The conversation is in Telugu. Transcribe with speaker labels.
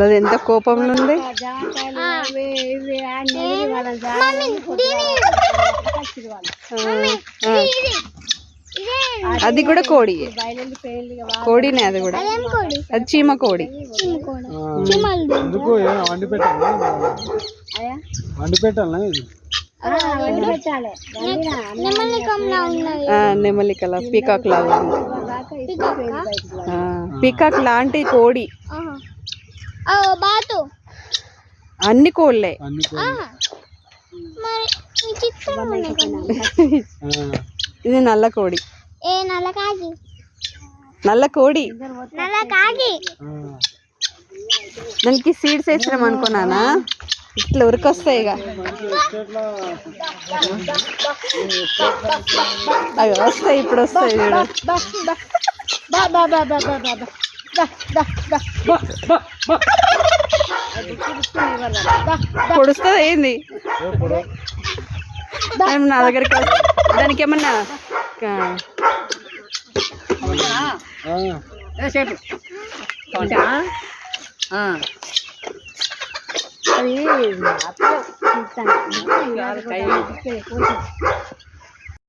Speaker 1: అది ఎంత కోపంలో ఉంది. అది కూడా కోడి, కోడినే అది కూడా. అది చీమ కోడి. నెమలికల పీకాక్ లాగా. పీకాక్ లాంటి కోడి. అన్ని కోళ్ళే. ఇది నల్ల కోడి. నల్ల కోడి. దానికి సీడ్స్ వేసినాం అనుకున్నానా, ఇట్లా ఉరికొస్తాయి. ఇక అవి వస్తాయి, ఇప్పుడు వస్తాయి చూడు. పొడుస్తుంది ఏంది నా దగ్గరికి. దానికి ఏమన్నా అది